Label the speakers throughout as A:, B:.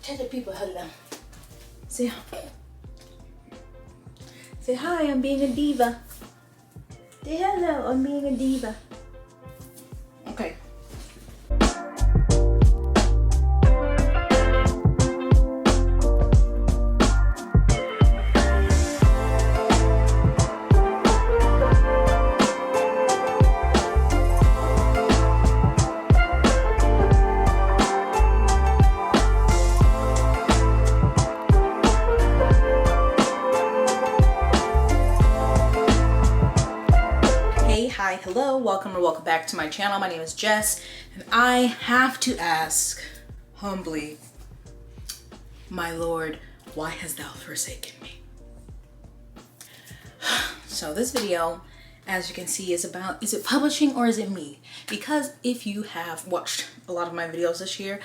A: Tell the people hello. Say hi, I'm being a diva. Say hello, I'm being a diva. Okay. Hi, hello, welcome or welcome back to my channel. My name is Jess, and I have to ask humbly, my Lord, why hast thou forsaken me? So this video, as you can see, is about, is it publishing or is it me? Because if you have watched a lot of my videos this year,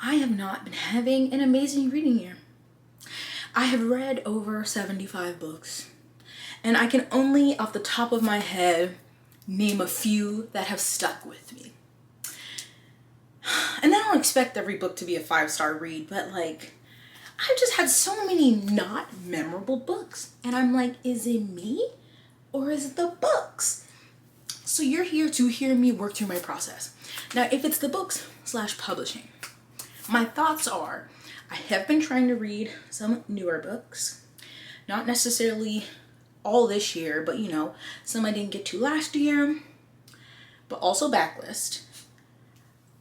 A: I have not been having an amazing reading year. I have read over 75 books, and I can only, off the top of my head, name a few that have stuck with me. And I don't expect every book to be a 5-star read, but like, I've just had so many not memorable books. And I'm like, is it me or is it the books? So you're here to hear me work through my process. Now, if it's the books / publishing, my thoughts are, I have been trying to read some newer books, not necessarily all this year, but you know, some I didn't get to last year, but also backlist.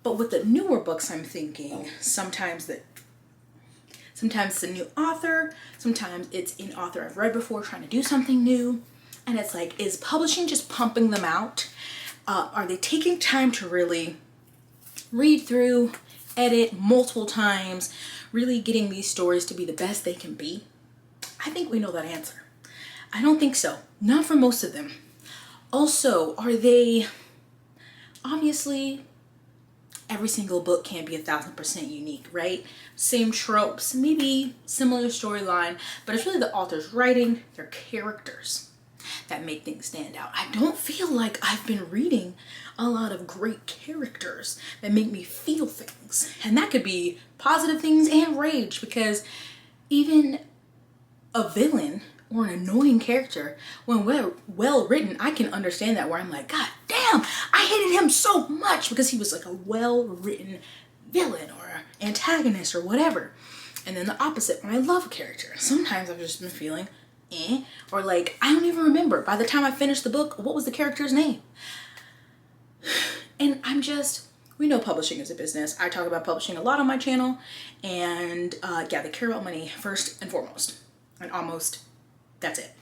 A: But with the newer books, I'm thinking sometimes it's a new author, sometimes it's an author I've read before trying to do something new. And it's like, is publishing just pumping them out? Are they taking time to really read through, edit multiple times, really getting these stories to be the best they can be? I think we know that answer. I don't think so. Not for most of them. Also, are they, obviously, every single book can't be 1000% unique, right? Same tropes, maybe similar storyline, but it's really the author's writing, their characters that make things stand out. I don't feel like I've been reading a lot of great characters that make me feel things. And that could be positive things and rage, because even a villain or an annoying character, when well written, I can understand that, where I'm like, God damn, I hated him so much because he was like a well written villain or antagonist or whatever. And then the opposite, when I love a character, sometimes I've just been feeling or like, I don't even remember by the time I finished the book what was the character's name. And I'm just, we know publishing is a business. I talk about publishing a lot on my channel, and yeah, they care about money first and foremost, and almost that's it.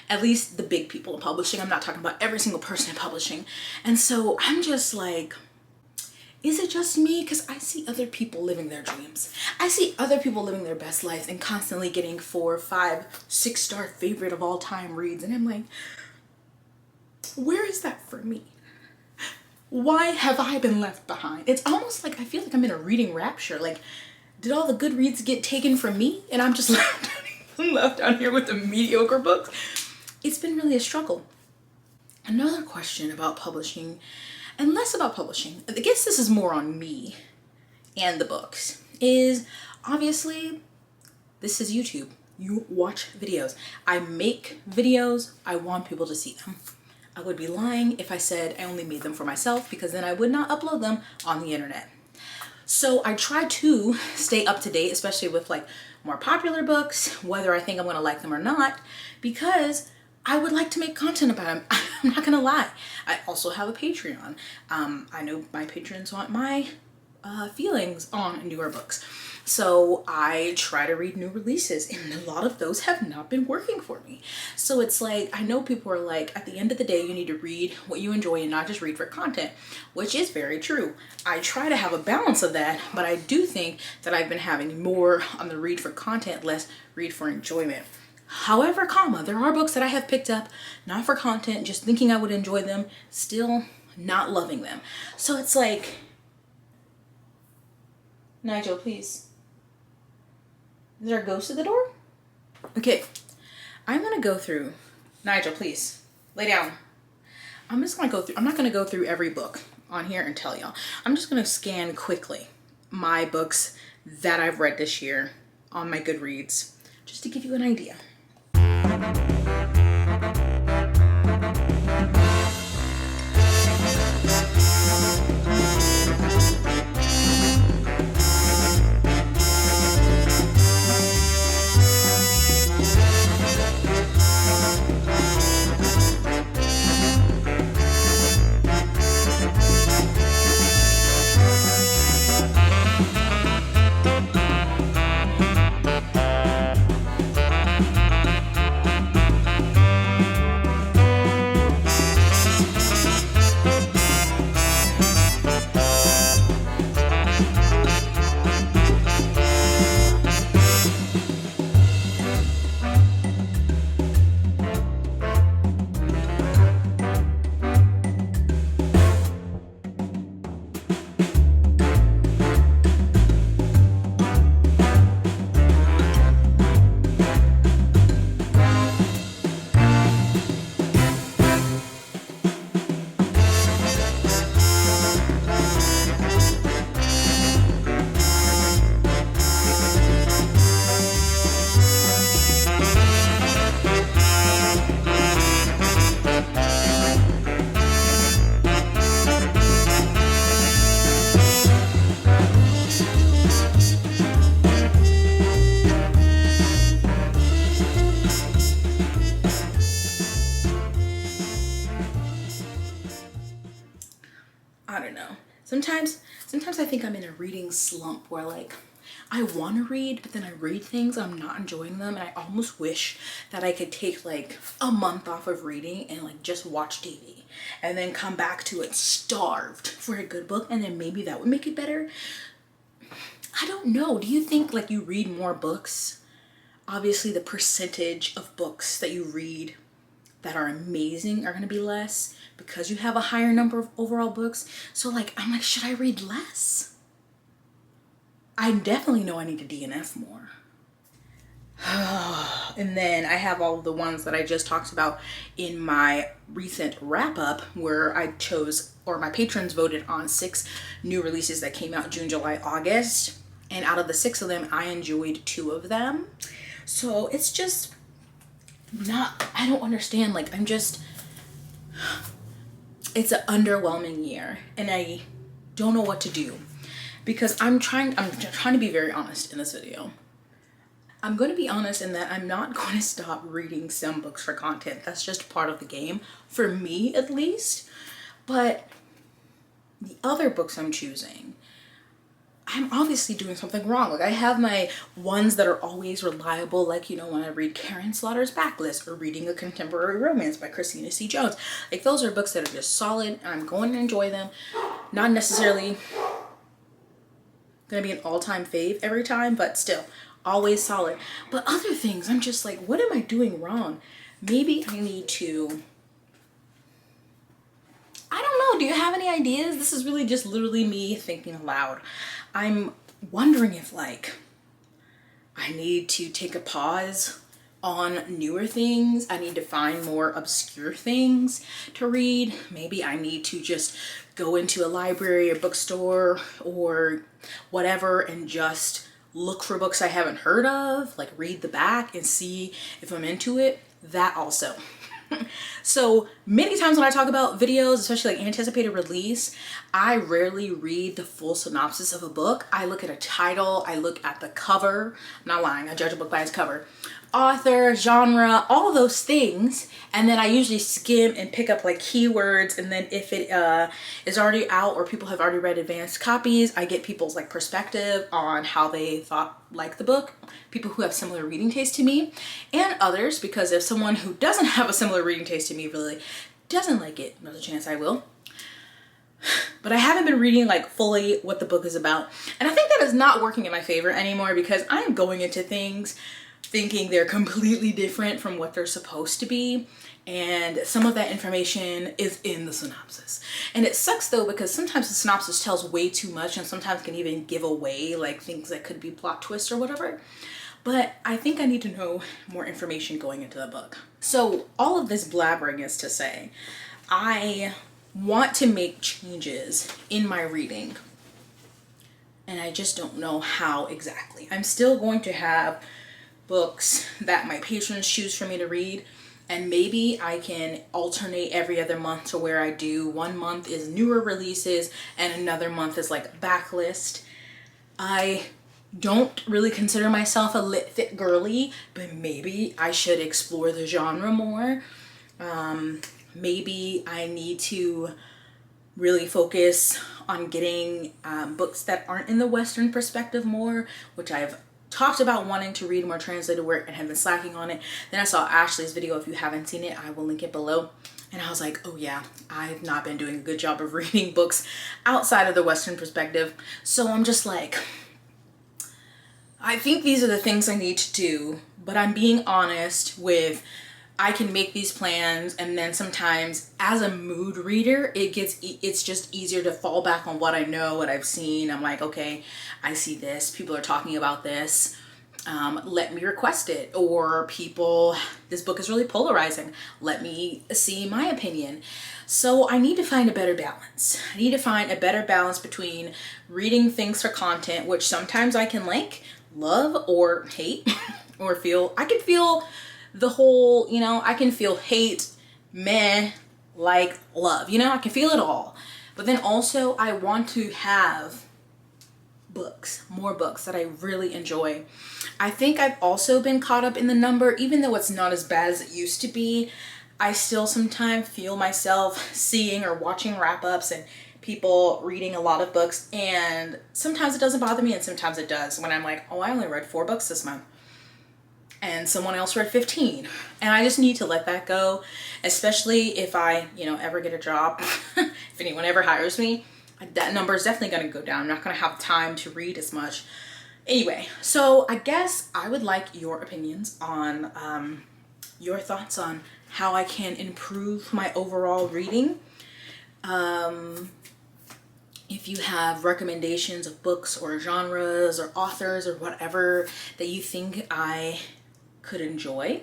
A: At least the big people in publishing. I'm not talking about every single person in publishing. And so I'm just like, is it just me? Because I see other people living their dreams. I see other people living their best lives and constantly getting 4, 5, 6-star favorite of all time reads. And I'm like, where is that for me? Why have I been left behind? It's almost like I feel like I'm in a reading rapture. Like, did all the good reads get taken from me and I'm just left down here with the mediocre books? It's been really a struggle. Another question about publishing, and less about publishing, I guess this is more on me and the books, is obviously this is YouTube. You watch videos. I make videos. I want people to see them. I would be lying if I said I only made them for myself, because then I would not upload them on the internet. So I try to stay up to date, especially with like more popular books, whether I think I'm gonna like them or not, because I would like to make content about them. I'm not gonna lie. I also have a Patreon. I know my patrons want my feelings on newer books. So I try to read new releases, and a lot of those have not been working for me. So it's like, I know people are like, at the end of the day, you need to read what you enjoy and not just read for content, which is very true. I try to have a balance of that, but I do think that I've been having more on the read for content, less read for enjoyment. However, there are books that I have picked up, not for content, just thinking I would enjoy them, still not loving them. So it's like, Nigel, please. Is there a ghost at the door? Okay, I'm gonna go through, Nigel, please, lay down. I'm just gonna go through, I'm not gonna go through every book on here and tell y'all. I'm just gonna scan quickly my books that I've read this year on my Goodreads, just to give you an idea. I don't know. Sometimes I think I'm in a reading slump where like I want to read, but then I read things, I'm not enjoying them, and I almost wish that I could take like a month off of reading and like just watch TV and then come back to it starved for a good book, and then maybe that would make it better. I don't know. Do you think like you read more books? Obviously the percentage of books that you read that are amazing are going to be less because you have a higher number of overall books. So like, I'm like, should I read less? I definitely know I need to DNF more. And then I have all of the ones that I just talked about in my recent wrap up where I chose, or my patrons voted on 6 new releases that came out June, July, August. And out of the 6 of them, I enjoyed 2 of them. So it's just not, I don't understand. Like it's an underwhelming year and I don't know what to do because I'm trying to be very honest in this video. I'm going to be honest in that I'm not going to stop reading some books for content. That's just part of the game, for me at least. But the other books I'm choosing, I'm obviously doing something wrong. Like I have my ones that are always reliable, like, you know, when I read Karen Slaughter's Backlist or reading A Contemporary Romance by Christina C. Jones. Like those are books that are just solid and I'm going to enjoy them. Not necessarily gonna be an all-time fave every time, but still always solid. But other things, I'm just like, what am I doing wrong? Maybe I need to, I don't know. Do you have any ideas? This is really just literally me thinking aloud. I'm wondering if like I need to take a pause on newer things. I need to find more obscure things to read. Maybe I need to just go into a library or bookstore or whatever and just look for books I haven't heard of, like read the back and see if I'm into it. That also. So many times when I talk about videos, especially like anticipated release, I rarely read the full synopsis of a book. I look at a title, I look at the cover. I'm not lying, I judge a book by its cover. Author, genre, all of those things, and then I usually skim and pick up like keywords, and then if it is already out or people have already read advanced copies, I get people's like perspective on how they thought like the book, people who have similar reading taste to me, and others, because if someone who doesn't have a similar reading taste to me really doesn't like it, there's a chance I will. But I haven't been reading like fully what the book is about, and I think that is not working in my favor anymore because I am going into things thinking they're completely different from what they're supposed to be, and some of that information is in the synopsis. And it sucks though because sometimes the synopsis tells way too much and sometimes can even give away like things that could be plot twists or whatever. But I think I need to know more information going into the book. So all of this blabbering is to say, I want to make changes in my reading and I just don't know how exactly. I'm still going to have books that my patrons choose for me to read, and maybe I can alternate every other month to where I do 1 month is newer releases and another month is like backlist. I don't really consider myself a lit fit girly, but maybe I should explore the genre more. Maybe I need to really focus on getting books that aren't in the Western perspective more, which I've talked about wanting to read more translated work and have been slacking on it. Then I saw Ashley's video. If you haven't seen it, I will link it below. And I was like, oh yeah, I've not been doing a good job of reading books outside of the Western perspective. So I'm just like, I think these are the things I need to do, but I'm being honest with, I can make these plans, and then sometimes as a mood reader, it's just easier to fall back on what I know, what I've seen. I'm like, okay, I see this, people are talking about this, let me request it. Or this book is really polarizing, let me see my opinion. So I need to find a better balance. I need to find a better balance between reading things for content, which sometimes I can like love or hate or I can feel the whole, I can feel hate, meh, like love, I can feel it all. But then also I want to have more books that I really enjoy. I think I've also been caught up in the number, even though it's not as bad as it used to be. I still sometimes feel myself seeing or watching wrap-ups and people reading a lot of books, and sometimes it doesn't bother me and sometimes it does, when I'm like, oh, I only read 4 books this month and someone else read 15, and I just need to let that go, especially if I ever get a job. If anyone ever hires me, that number is definitely going to go down. I'm not going to have time to read as much. Anyway, so I guess I would like your opinions on your thoughts on how I can improve my overall reading. If you have recommendations of books or genres or authors or whatever that you think I could enjoy,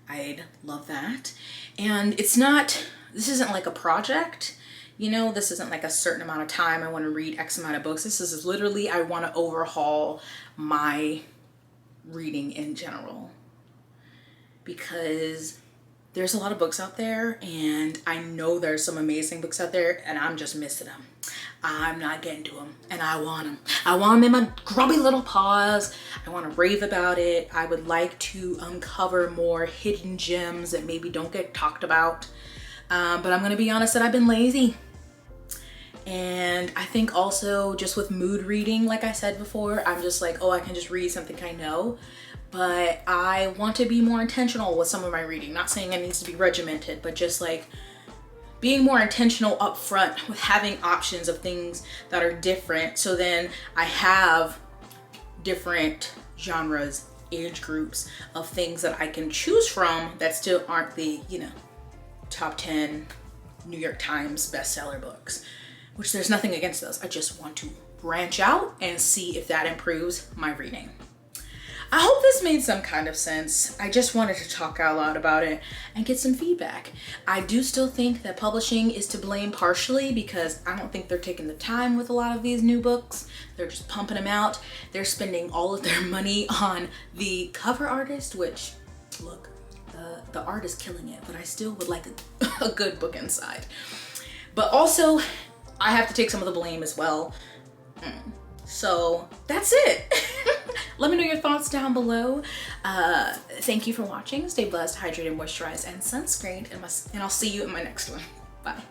A: I'd love that. And this isn't like a project, this isn't like a certain amount of time I want to read X amount of books. This is literally, I want to overhaul my reading in general, because there's a lot of books out there, and I know there's some amazing books out there, and I'm just missing them. I'm not getting to them, and I want them. I want them in my grubby little paws. I want to rave about it. I would like to uncover more hidden gems that maybe don't get talked about. But I'm going to be honest that I've been lazy. And I think also just with mood reading, like I said before, I'm just like, oh, I can just read something I know. But I want to be more intentional with some of my reading. Not saying it needs to be regimented, but just like being more intentional up front with having options of things that are different. So then I have different genres, age groups of things that I can choose from that still aren't the, top 10 New York Times bestseller books, which there's nothing against those. I just want to branch out and see if that improves my reading. I hope this made some kind of sense. I just wanted to talk out loud about it and get some feedback. I do still think that publishing is to blame partially, because I don't think they're taking the time with a lot of these new books. They're just pumping them out. They're spending all of their money on the cover artist, which, look, the art is killing it, but I still would like a good book inside. But also, I have to take some of the blame as well. So that's it. Let me know your thoughts down below. Thank you for watching. Stay blessed, hydrated, moisturized, and sunscreened, and I'll see you in my next one. Bye.